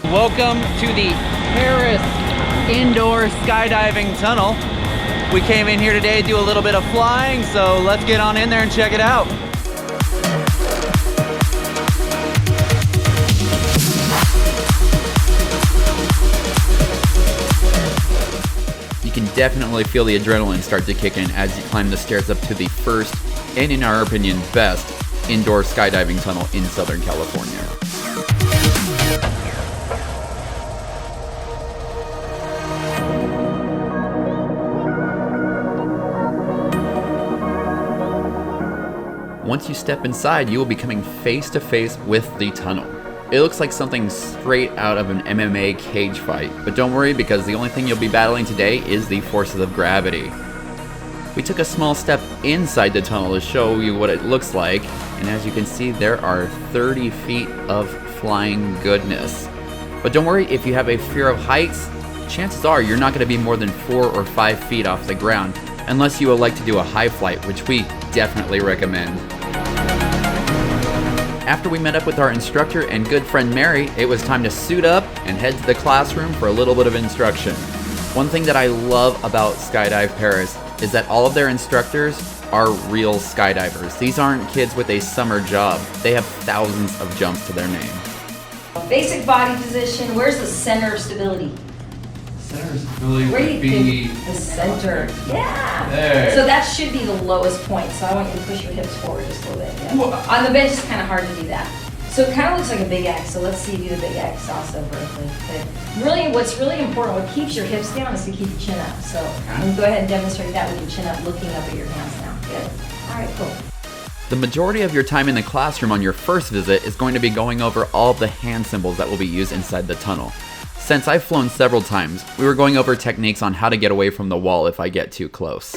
Welcome to the Perris Indoor Skydiving Tunnel. We came in here today to do a little bit of flying, so let's get on in there and check it out. You can definitely feel the adrenaline start to kick in as you climb the stairs up to the first, and in our opinion, best indoor skydiving tunnel in Southern California. Once you step inside, you will be coming face to face with the tunnel. It looks like something straight out of an MMA cage fight, but don't worry because the only thing you'll be battling today is the forces of gravity. We took a small step inside the tunnel to show you what it looks like, and as you can see, there are 30 feet of flying goodness. But don't worry, if you have a fear of heights, chances are you're not going to be more than 4 or 5 feet off the ground, unless you would like to do a high flight, which we definitely recommend. After we met up with our instructor and good friend Mary, it was time to suit up and head to the classroom for a little bit of instruction. One thing that I love about Skydive Perris is that all of their instructors are real skydivers. These aren't kids with a summer job. They have thousands of jumps to their name. Basic body position, where's the center of stability? Center of stability Where do would you be think the center? Yeah. There. So that should be the lowest point. So I want you to push your hips forward just a little bit. Yeah? On the bench, it's kind of hard to do that. So it kind of looks like a big X. So let's see you do the big X also vertically. But really, what's really important, what keeps your hips down is to keep your chin up. So go ahead and demonstrate that with your chin up, looking up at your hands now. Good. All right, cool. The majority of your time in the classroom on your first visit is going to be going over all of the hand symbols that will be used inside the tunnel. Since I've flown several times, we were going over techniques on how to get away from the wall if I get too close.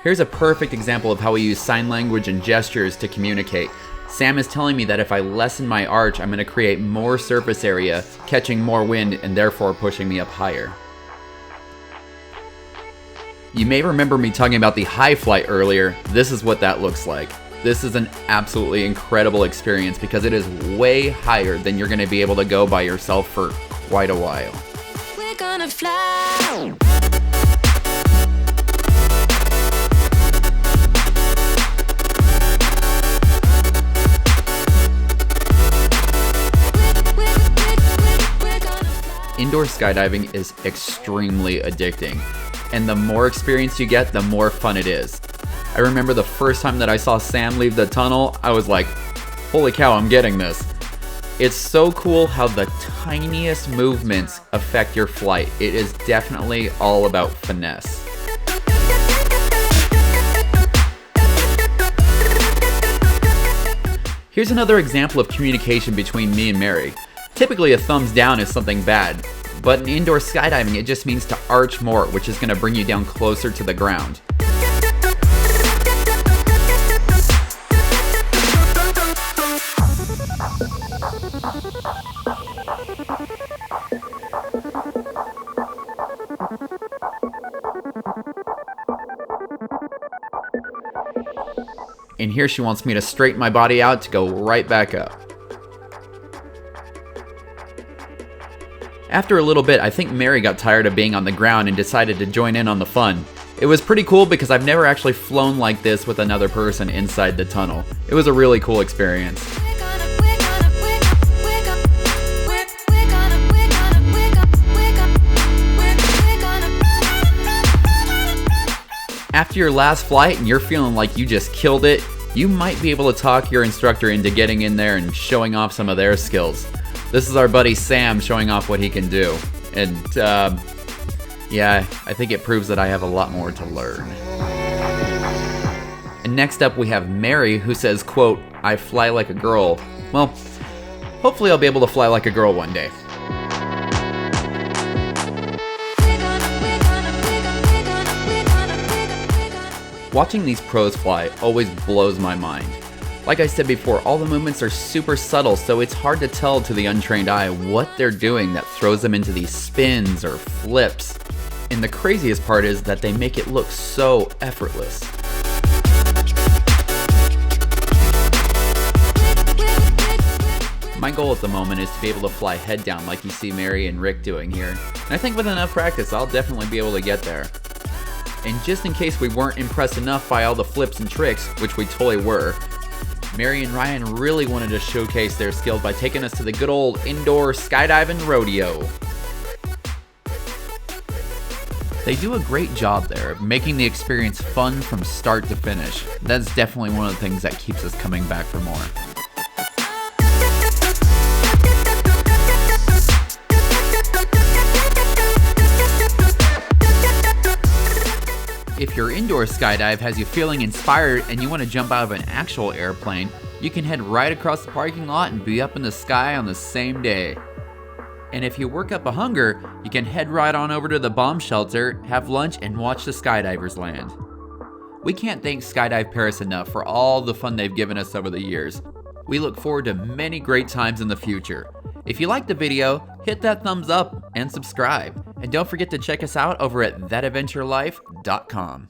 Here's a perfect example of how we use sign language and gestures to communicate. Sam is telling me that if I lessen my arch, I'm going to create more surface area, catching more wind and therefore pushing me up higher. You may remember me talking about the high flight earlier. This is what that looks like. This is an absolutely incredible experience because it is way higher than you're going to be able to go by yourself for quite a while. We're gonna fly. Indoor skydiving is extremely addicting, and the more experience you get, the more fun it is. I remember the first time that I saw Sam leave the tunnel, I was like, holy cow, I'm getting this. It's so cool how the tiniest movements affect your flight. It is definitely all about finesse. Here's another example of communication between me and Mary. Typically a thumbs down is something bad, but in indoor skydiving it just means to arch more, which is going to bring you down closer to the ground. And here she wants me to straighten my body out to go right back up. After a little bit, I think Mary got tired of being on the ground and decided to join in on the fun. It was pretty cool because I've never actually flown like this with another person inside the tunnel. It was a really cool experience. After your last flight and you're feeling like you just killed it, you might be able to talk your instructor into getting in there and showing off some of their skills. This is our buddy Sam showing off what he can do. And Yeah, I think it proves that I have a lot more to learn. And next up we have Mary, who says, quote, "I fly like a girl." Well, hopefully I'll be able to fly like a girl one day. Watching these pros fly always blows my mind. Like I said before, all the movements are super subtle, so it's hard to tell to the untrained eye what they're doing that throws them into these spins or flips. And the craziest part is that they make it look so effortless. My goal at the moment is to be able to fly head down like you see Mary and Rick doing here. And I think with enough practice, I'll definitely be able to get there. And just in case we weren't impressed enough by all the flips and tricks, which we totally were, Mary and Ryan really wanted to showcase their skills by taking us to the good old indoor skydiving rodeo. They do a great job there, making the experience fun from start to finish. That's definitely one of the things that keeps us coming back for more. If your indoor skydive has you feeling inspired and you want to jump out of an actual airplane, you can head right across the parking lot and be up in the sky on the same day. And if you work up a hunger, you can head right on over to the bomb shelter, have lunch, and watch the skydivers land. We can't thank Skydive Perris enough for all the fun they've given us over the years. We look forward to many great times in the future. If you liked the video, hit that thumbs up and subscribe. And don't forget to check us out over at thatadventurelife.com.